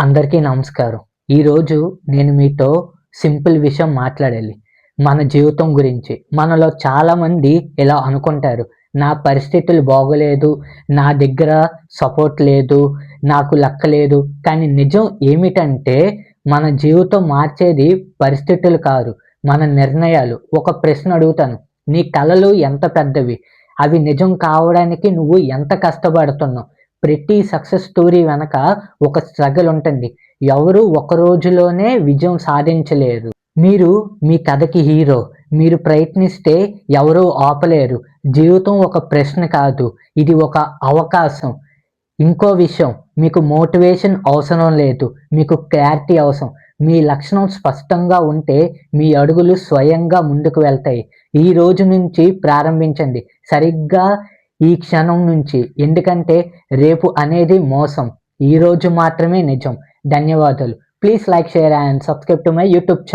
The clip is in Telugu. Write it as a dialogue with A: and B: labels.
A: అందరికీ నమస్కారం. ఈరోజు నేను మీతో సింపుల్ విషయం మాట్లాడాలి. మన జీవితం గురించి. మనలో చాలామంది ఇలా అనుకుంటారు. నా పరిస్థితులు బాగోలేదు, నా దగ్గర సపోర్ట్ లేదు, నాకు లక్క లేదు. కానీ నిజం ఏమిటంటే మన జీవితం మార్చేది పరిస్థితులు కాదు, మన నిర్ణయాలు. ఒక ప్రశ్న అడుగుతాను. నీ కలలు ఎంత పెద్దవి? అవి నిజం కావడానికి నువ్వు ఎంత కష్టపడుతున్నావు? ప్రతి సక్సెస్ స్టోరీ వెనక ఒక స్ట్రగుల్ ఉంటుంది. ఎవరు ఒక రోజులోనే విజయం సాధించలేరు. మీరు మీ కథకి హీరో. మీరు ప్రయత్నిస్తే ఎవరూ ఆపలేరు. జీవితం ఒక ప్రశ్న కాదు, ఇది ఒక అవకాశం. ఇంకో విషయం, మీకు మోటివేషన్ అవసరం లేదు, మీకు క్లారిటీ అవసరం. మీ లక్షణం స్పష్టంగా ఉంటే మీ అడుగులు స్వయంగా ముందుకు వెళ్తాయి. ఈ రోజు నుంచి ప్రారంభించండి, సరిగ్గా ఈ క్షణం నుంచి. ఎందుకంటే రేపు అనేది మోసం, ఈ రోజు మాత్రమే నిజం. ధన్యవాదాలు. Please like, share and subscribe to my YouTube channel.